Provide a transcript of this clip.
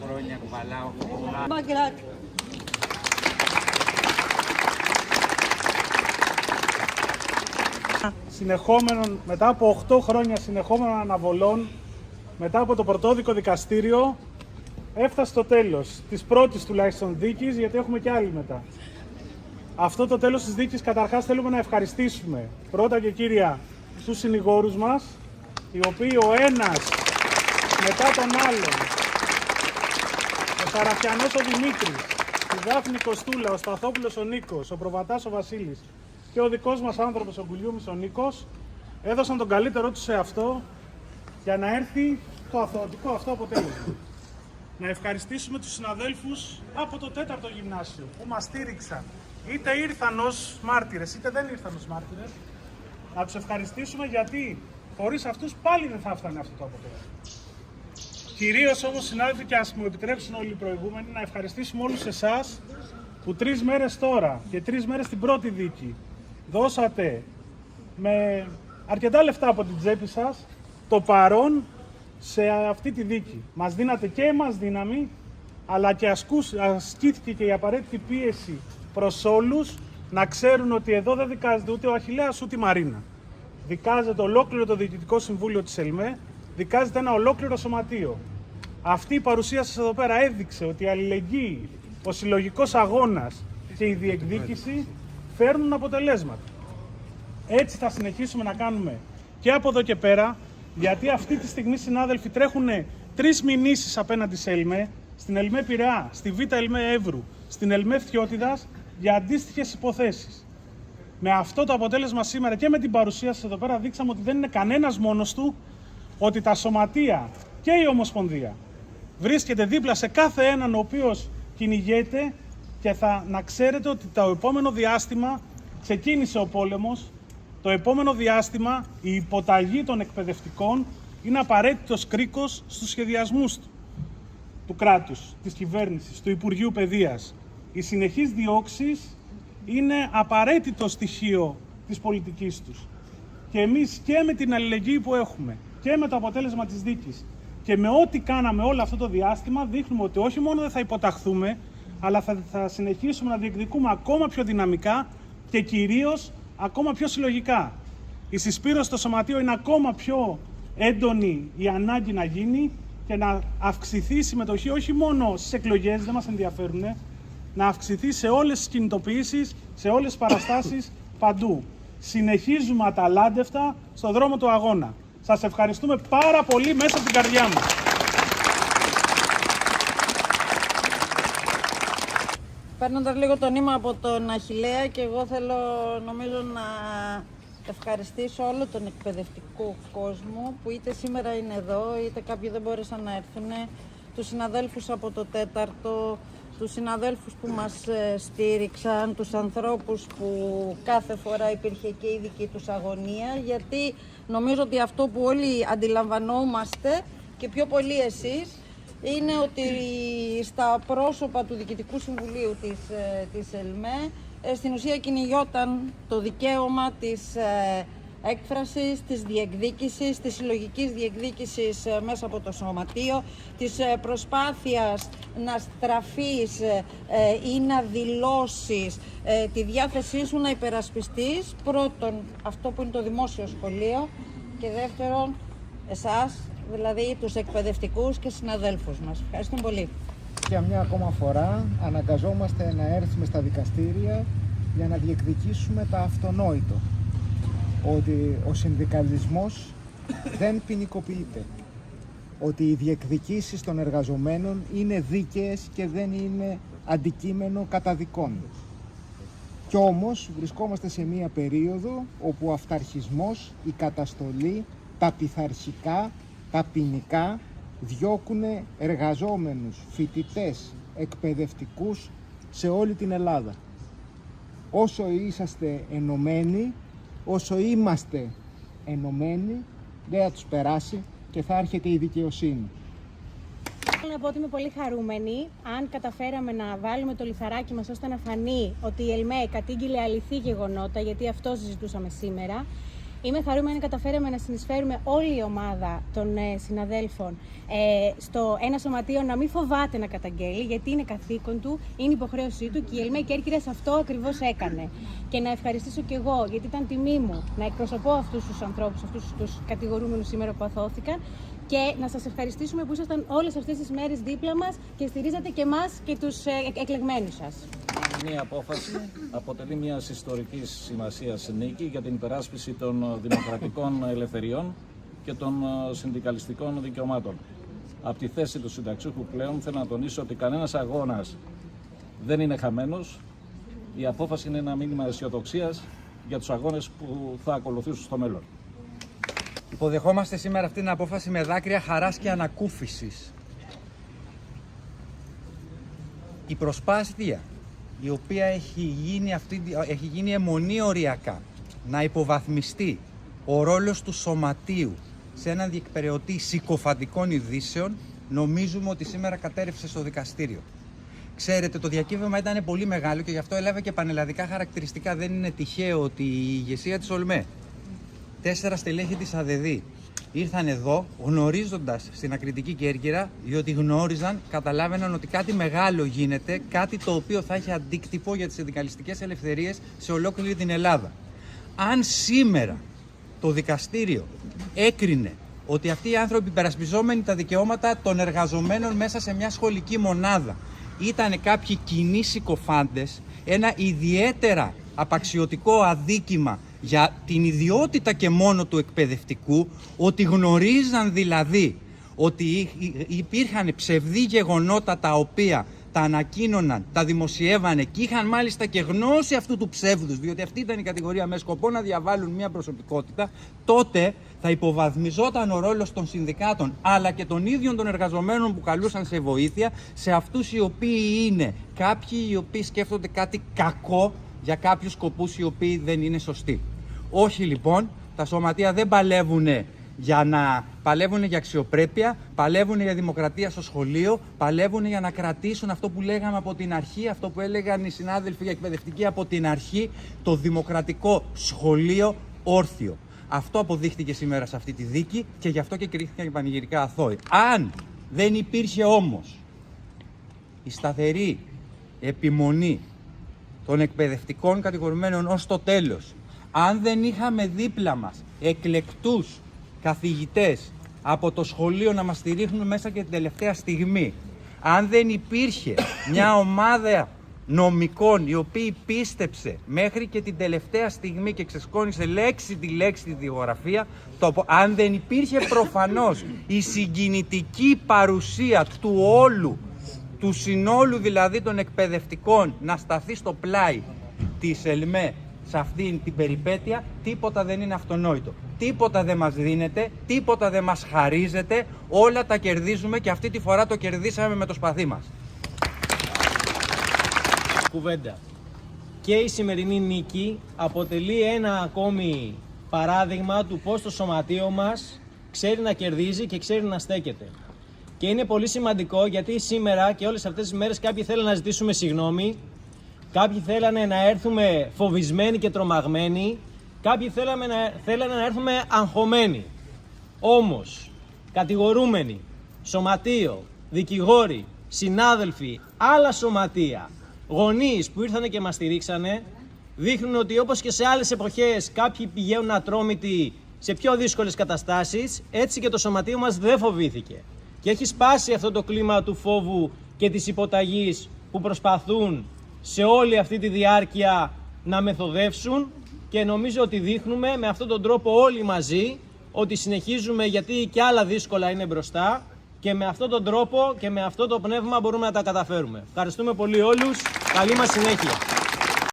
χρόνια κουβαλάω. Μετά από 8 χρόνια συνεχόμενων αναβολών, μετά από το πρωτόδικο δικαστήριο, έφτασε στο τέλος της πρώτης τουλάχιστον δίκης, γιατί έχουμε και άλλη μετά. Αυτό το τέλος της δίκης, καταρχάς θέλουμε να ευχαριστήσουμε πρώτα και κύρια τους συνηγόρους μας, οι οποίοι ο ένας μετά τον άλλον, ο Σαραφιανός ο Δημήτρης, η Δάφνη Κοστούλα, ο Σπαθόπουλος ο Νίκος, ο Προβατάς ο Βασίλης και ο δικός μας άνθρωπος ο Γκουλιούμης ο Νίκος, έδωσαν τον καλύτερό τους σε αυτό για να έρθει το αθωωτικό αυτό αποτέλεσμα. Να ευχαριστήσουμε τους συναδέλφους από το 4ο Γυμνάσιο που μας στήριξαν, είτε ήρθαν ως μάρτυρες είτε δεν ήρθαν ως μάρτυρες. Να τους ευχαριστήσουμε γιατί χωρίς αυτούς πάλι δεν θα έφτανε αυτό το αποτέλεσμα. Κυρίως όμως, συνάδελφοι, και ας μου επιτρέψουν όλοι οι προηγούμενοι, να ευχαριστήσουμε όλους εσάς που 3 μέρες τώρα και 3 μέρες στην πρώτη δίκη δώσατε με αρκετά λεφτά από την τσέπη σας το παρόν σε αυτή τη δίκη. Μας δίνατε και εμάς δύναμη, αλλά και ασκήθηκε και η απαραίτητη πίεση προς όλους να ξέρουν ότι εδώ δεν δικάζεται ούτε ο Αχιλλέας ούτε η Μαρίνα. Δικάζεται ολόκληρο το Διοικητικό Συμβούλιο της ΕΛΜΕ, δικάζεται ένα ολόκληρο σωματείο. Αυτή η παρουσία σας εδώ πέρα έδειξε ότι η αλληλεγγύη, ο συλλογικός αγώνας και η διεκδίκηση φέρνουν αποτελέσματα. Έτσι θα συνεχίσουμε να κάνουμε και από εδώ και πέρα, γιατί αυτή τη στιγμή, συνάδελφοι, τρέχουν 3 μηνύσεις απέναντι σε ΕΛΜΕ, στην ΕΛΜΕ Πειραιά, στη Β' ΕΛΜΕ Εύρου, στην ΕΛΜΕ Φθιώτιδας, για αντίστοιχες υποθέσεις. Με αυτό το αποτέλεσμα σήμερα και με την παρουσία σας εδώ πέρα δείξαμε ότι δεν είναι κανένας μόνος του, ότι τα σωματεία και η Ομοσπονδία βρίσκεται δίπλα σε κάθε έναν ο οποίος κυνηγέται, και να ξέρετε ότι το επόμενο διάστημα ξεκίνησε ο πόλεμος. Το επόμενο διάστημα η υποταγή των εκπαιδευτικών είναι απαραίτητος κρίκος στους σχεδιασμούς του κράτους, της κυβέρνησης, του Υπουργείου Παιδείας. Οι συνεχείς διώξεις είναι απαραίτητο στοιχείο της πολιτικής τους. Και εμείς και με την αλληλεγγύη που έχουμε και με το αποτέλεσμα της δίκης και με ό,τι κάναμε όλο αυτό το διάστημα, δείχνουμε ότι όχι μόνο δεν θα υποταχθούμε, αλλά θα συνεχίσουμε να διεκδικούμε ακόμα πιο δυναμικά και κυρίως ακόμα πιο συλλογικά. Η συσπήρωση στο σωματείο είναι ακόμα πιο έντονη η ανάγκη να γίνει και να αυξηθεί η συμμετοχή όχι μόνο στις εκλογές, δεν μας ενδιαφέρουν, να αυξηθεί σε όλες τις κινητοποιήσεις, σε όλες τις παραστάσεις, παντού. Συνεχίζουμε αταλάντευτα στον δρόμο του αγώνα. Σας ευχαριστούμε πάρα πολύ μέσα από την καρδιά μας. Παίρνοντας λίγο το νήμα από τον Αχιλλέα, και εγώ θέλω νομίζω να ευχαριστήσω όλο τον εκπαιδευτικό κόσμο που είτε σήμερα είναι εδώ, είτε κάποιοι δεν μπόρεσαν να έρθουν, τους συναδέλφους από το 4ο, τους συναδέλφους που μας στήριξαν, τους ανθρώπους που κάθε φορά υπήρχε και η δική τους αγωνία, γιατί νομίζω ότι αυτό που όλοι αντιλαμβανόμαστε και πιο πολύ εσείς, είναι ότι στα πρόσωπα του Διοικητικού Συμβουλίου της ΕΛΜΕ στην ουσία κυνηγιόταν το δικαίωμα της έκφρασης, της διεκδίκησης, της συλλογικής διεκδίκησης μέσα από το σωματείο, της προσπάθειας να στραφείς ή να δηλώσεις τη διάθεσή σου να υπερασπιστείς πρώτον αυτό που είναι το δημόσιο σχολείο και δεύτερον εσάς, δηλαδή τους εκπαιδευτικούς και συναδέλφους μας. Ευχαριστούμε πολύ. Για μια ακόμα φορά αναγκαζόμαστε να έρθουμε στα δικαστήρια για να διεκδικήσουμε τα αυτονόητο. Ότι ο συνδικαλισμός δεν ποινικοποιείται. Ότι οι διεκδικήσεις των εργαζομένων είναι δίκαιες και δεν είναι αντικείμενο καταδικών. Κι όμως βρισκόμαστε σε μια περίοδο όπου ο αυταρχισμός, η καταστολή, τα πειθαρχικά, τα ποινικά διώκουν εργαζόμενους, φοιτητές, εκπαιδευτικούς σε όλη την Ελλάδα. όσο είσαστε ενωμένοι, όσο είμαστε ενωμένοι, δεν θα τους περάσει και θα έρχεται η δικαιοσύνη. Θέλω να πω ότι είμαι πολύ χαρούμενη αν καταφέραμε να βάλουμε το λιθαράκι μας ώστε να φανεί ότι η ΕΛΜΕ κατήγγειλε αληθή γεγονότα, γιατί αυτό συζητούσαμε σήμερα. Είμαι χαρούμενη αν καταφέραμε να συνεισφέρουμε όλη η ομάδα των συναδέλφων στο ένα σωματείο να μην φοβάται να καταγγέλει, γιατί είναι καθήκον του, είναι υποχρέωσή του και η ΕΛΜΕ Κέρκυρας αυτό ακριβώς έκανε. Και να ευχαριστήσω και εγώ, γιατί ήταν τιμή μου να εκπροσωπώ αυτούς τους ανθρώπους, αυτούς τους κατηγορούμενους σήμερα που αθώθηκαν, και να σας ευχαριστήσουμε που ήσασταν όλες αυτές τις μέρες δίπλα μας και στηρίζατε και εμάς και τους εκλεγμένους σας. Μία απόφαση αποτελεί μια ιστορικής σημασίας νίκη για την υπεράσπιση των δημοκρατικών ελευθεριών και των συνδικαλιστικών δικαιωμάτων. Από τη θέση του συνταξιούχου πλέον θέλω να τονίσω ότι κανένας αγώνας δεν είναι χαμένος. Η απόφαση είναι ένα μήνυμα αισιοδοξίας για τους αγώνες που θα ακολουθήσουν στο μέλλον. Υποδεχόμαστε σήμερα αυτή την απόφαση με δάκρυα χαράς και ανακούφισης. Η προσπάθεια η οποία έχει γίνει αιμονή οριακά να υποβαθμιστεί ο ρόλος του σωματείου σε έναν διεκπεραιωτή συκοφαντικών ειδήσεων, νομίζουμε ότι σήμερα κατέρευσε στο δικαστήριο. Ξέρετε, το διακύβευμα ήταν πολύ μεγάλο και γι' αυτό έλαβε και πανελλαδικά χαρακτηριστικά. Δεν είναι τυχαίο ότι η ηγεσία της ΟΛΜΕ, 4 στελέχη της ΑΔΔ, ήρθαν εδώ γνωρίζοντας στην Ακριτική Κέρκυρα, διότι γνώριζαν, καταλάβαιναν ότι κάτι μεγάλο γίνεται, κάτι το οποίο θα έχει αντίκτυπο για τις συνδικαλιστικές ελευθερίες σε ολόκληρη την Ελλάδα. Αν σήμερα το δικαστήριο έκρινε ότι αυτοί οι άνθρωποι υπερασπιζόμενοι τα δικαιώματα των εργαζομένων μέσα σε μια σχολική μονάδα ήταν κάποιοι κοινοί συκοφάντες, ένα ιδιαίτερα απαξιωτικό αδίκημα για την ιδιότητα και μόνο του εκπαιδευτικού, ότι γνωρίζαν δηλαδή ότι υπήρχαν ψευδή γεγονότα τα οποία τα ανακοίνωναν, τα δημοσιεύανε και είχαν μάλιστα και γνώση αυτού του ψεύδους, διότι αυτή ήταν η κατηγορία με σκοπό να διαβάλουν μια προσωπικότητα, τότε θα υποβαθμιζόταν ο ρόλος των συνδικάτων αλλά και των ίδιων των εργαζομένων που καλούσαν σε βοήθεια, σε αυτούς οι οποίοι είναι κάποιοι οι οποίοι σκέφτονται κάτι κακό για κάποιους σκοπούς οι οποίοι δεν είναι σωστοί. Όχι λοιπόν, τα σωματεία δεν παλεύουν παλεύουν για αξιοπρέπεια, παλεύουν για δημοκρατία στο σχολείο, παλεύουν για να κρατήσουν αυτό που λέγαμε από την αρχή, αυτό που έλεγαν οι συνάδελφοι για εκπαιδευτική από την αρχή, το δημοκρατικό σχολείο όρθιο. Αυτό αποδείχθηκε σήμερα σε αυτή τη δίκη και γι' αυτό και κρίθηκαν πανηγυρικά αθώοι. Αν δεν υπήρχε όμως η σταθερή επιμονή των εκπαιδευτικών κατηγορουμένων ως το τέλος, αν δεν είχαμε δίπλα μας εκλεκτούς καθηγητές από το σχολείο να μας στηρίχνουν μέσα και την τελευταία στιγμή, αν δεν υπήρχε μια ομάδα νομικών οι οποίοι πίστεψε μέχρι και την τελευταία στιγμή και ξεσκόνησε λέξη τη λέξη τη δικογραφία, αν δεν υπήρχε προφανώς η συγκινητική παρουσία του συνόλου δηλαδή των εκπαιδευτικών να σταθεί στο πλάι της ΕΛΜΕ σε αυτή την περιπέτεια, τίποτα δεν είναι αυτονόητο. Τίποτα δεν μας δίνεται, τίποτα δεν μας χαρίζεται, όλα τα κερδίζουμε και αυτή τη φορά το κερδίσαμε με το σπαθί μας. Κουβέντα. Και η σημερινή νίκη αποτελεί ένα ακόμη παράδειγμα του πώς το σωματείο μας ξέρει να κερδίζει και ξέρει να στέκεται. Και είναι πολύ σημαντικό γιατί σήμερα και όλες αυτές τις μέρες κάποιοι θέλουν να ζητήσουμε συγγνώμη, κάποιοι θέλανε να έρθουμε φοβισμένοι και τρομαγμένοι, κάποιοι θέλανε να έρθουμε αγχωμένοι. Όμως, κατηγορούμενοι, σωματείο, δικηγόροι, συνάδελφοι, άλλα σωματεία, γονείς που ήρθανε και μας στηρίξανε, δείχνουν ότι όπως και σε άλλες εποχές κάποιοι πηγαίνουν ατρόμητοι σε πιο δύσκολες καταστάσεις, έτσι και το σωματείο μας δεν φοβήθηκε. Και έχει σπάσει αυτό το κλίμα του φόβου και της υποταγής που προσπαθούν σε όλη αυτή τη διάρκεια να μεθοδεύσουν, και νομίζω ότι δείχνουμε με αυτόν τον τρόπο όλοι μαζί ότι συνεχίζουμε, γιατί και άλλα δύσκολα είναι μπροστά, και με αυτόν τον τρόπο και με αυτό το πνεύμα μπορούμε να τα καταφέρουμε. Ευχαριστούμε πολύ όλους. Καλή μας συνέχεια.